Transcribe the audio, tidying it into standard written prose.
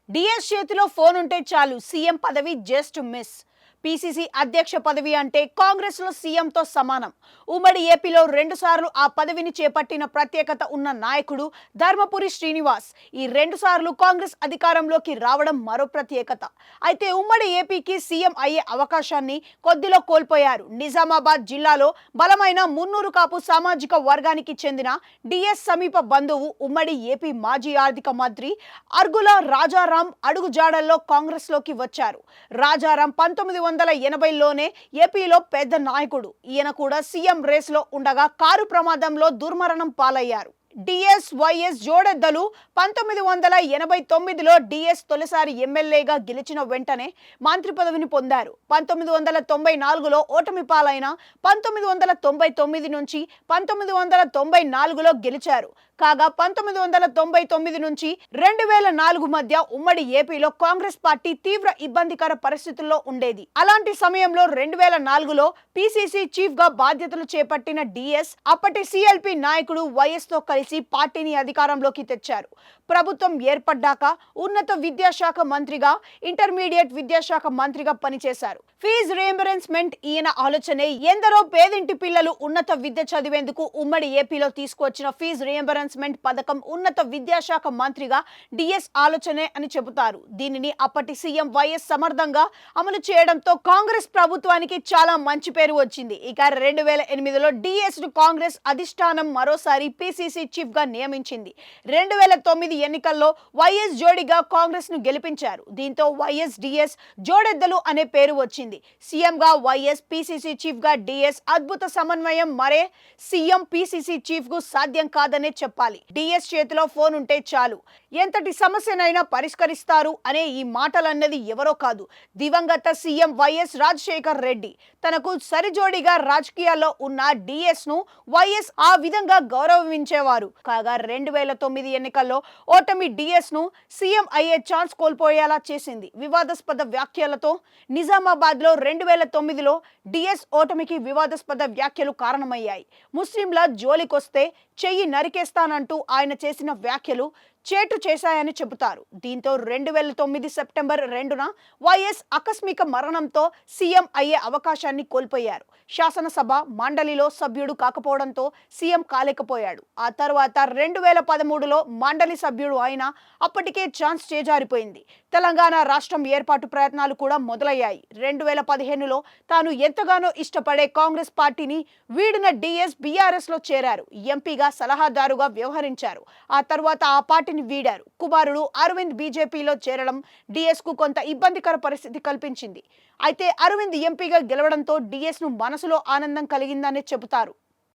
DS చేతిలో phone ఉంటే చాలు సీఎం పదవి జస్ట్ మిస్. పీసీసీ అధ్యక్ష పదవి అంటే కాంగ్రెస్ లో సీఎంతో సమానం. ఉమ్మడి ఏపీలో 2 సార్లు ఆ పదవిని చేపట్టిన ప్రత్యేకత ఉన్న నాయకుడు ధర్మపురి శ్రీనివాస్. ఈ 2 సార్లు కాంగ్రెస్ అధికారంలోకి రావడం మరో ప్రత్యేకత. అయితే ఉమ్మడి ఏపీకి సీఎం అయ్యే అవకాశాన్ని కొద్దిలో కోల్పోయారు. నిజామాబాద్ జిల్లాలో బలమైన మున్నూరు కాపు సామాజిక వర్గానికి చెందిన డిఎస్ సమీప బంధువు ఉమ్మడి ఏపీ మాజీ ఆర్థిక మంత్రి అర్గుల రాజారాం అడుగుజాడల్లో కాంగ్రెస్ లోకి వచ్చారు. రాజారాం 1980లోనే ఏపీలో పెద్ద నాయకుడు. ఈయన కూడా సీఎం రేసులో ఉండగా కారు ప్రమాదంలో దుర్మరణం పాలయ్యారు. డిఎస్ వైఎస్ జోడెద్దలు 1989లో డిఎస్ తొలిసారి ఎమ్మెల్యేగా గెలిచిన వెంటనే మంత్రి పదవిని పొందారు. 1994లో ఓటమి పాలైన 1999 నుంచి 1994లో గెలిచారు. కాగా 1999 నుంచి 2004 మధ్య ఉమ్మడి ఏపీలో కాంగ్రెస్ పార్టీ తీవ్ర ఇబ్బందికర పరిస్థితుల్లో ఉండేది. అలాంటి సమయంలో 2004లో పీసీసీ చీఫ్ గా బాధ్యతలు చేపట్టిన డిఎస్ అప్పటి సిఎల్పి నాయకుడు వైఎస్ తో కలిసి పార్టీని అధికారంలోకి తెచ్చారు. ప్రభుత్వం ఏర్పడ్డాక ఉన్నత విద్యాశాఖ మంత్రిగా, ఇంటర్మీడియట్ విద్యాశాఖ మంత్రిగా పనిచేశారు. ఫీజు రియంబర్స్మెంట్ ఈయన ఆలోచనే. ఎందరో పేదింటి పిల్లలు ఉన్నత విద్య చదివేందుకు ఉమ్మడి ఏపీలో తీసుకొచ్చిన ఫీజు రియంబర్స్మెంట్ పథకం ఉన్నత విద్యాశాఖ మంత్రిగా డిఎస్ ఆలోచనే అని చెబుతారు. దీనిని అప్పటి సీఎం వైఎస్ సమర్థంగా అమలు చేయడంతో కాంగ్రెస్ ప్రభుత్వానికి చాలా మంచి పేరు వచ్చింది. ఇక 2008లో డిఎస్ ను కాంగ్రెస్ అధిష్టానం మరోసారి పీసీసీ చీఫ్ గా నియమించింది. 2009 ఎన్నికల్లో వైఎస్ జోడిగా కాంగ్రెస్ ను గెలిపించారు. దీంతో వైఎస్ డిఎస్ జోడెద్దలు అనే పేరు వచ్చింది. సీఎం గా వైఎస్, పీసీసీ చీఫ్ గా డిఎస్ అద్భుత సమన్వయం మరే సీఎం పీసీసీ చీఫ్ కు సాధ్యం కాదనే చెప్పాలి. డిఎస్ చేతిలో ఫోన్ ఉంటే చాలు ఎంతటి సమస్యనైనా పరిష్కరిస్తారు అనే ఈ మాటలన్నది ఎవరో కాదు, దివంగత సీఎం వైఎస్ రాజశేఖర్ రెడ్డి. తనకు సరిజోడిగా రాజకీయాల్లో ఉన్న డిఎస్ ను వైఎస్ ఆ విధంగా గౌరవించేవారు. కాగా 2009 ఎన్నికల్లో ఓటమి డిఎస్ ను సీఎం అయ్యే ఛాన్స్ కోల్పోయేలా చేసింది. వివాదాస్పద వ్యాఖ్యలతో నిజామాబాద్ లో 2009లో డిఎస్ ఓటమికి వివాదాస్పద వ్యాఖ్యలు కారణమయ్యాయి. ముస్లింల జోలికొస్తే చెయ్యి నరికేస్తానంటూ ఆయన చేసిన వ్యాఖ్యలు చేటు చేశాయని చెబుతారు. దీంతో 2009 సెప్టెంబర్ 2న వైఎస్ ఆకస్మిక మరణంతో సీఎం అయ్యే అవకాశాన్ని కోల్పోయారు. శాసనసభ మండలిలో సభ్యుడు కాకపోవడంతో సీఎం కాలేకపోయాడు. ఆ తర్వాత 2013లో మండలి సభ్యుడు అయినా అప్పటికే ఛాన్స్ చేజారిపోయింది. తెలంగాణ రాష్ట్రం ఏర్పాటు ప్రయత్నాలు కూడా మొదలయ్యాయి. 2015లో తాను ఎంతగానో ఇష్టపడే కాంగ్రెస్ పార్టీని వీడిన డిఎస్ బీఆర్ఎస్ లో చేరారు. ఎంపీగా సలహాదారుగా వ్యవహరించారు. ఆ తర్వాత ఆ పార్టీని వీడారు. కుమారుడు అరవింద్ బీజేపీలో చేరడం డిఎస్ కు కొంత ఇబ్బందికర పరిస్థితి కల్పించింది. అయితే అరవింద్ ఎంపీగా గెలవడంతో డిఎస్ ను మనసులో ఆనందం కలిగిందనే చెబుతారు.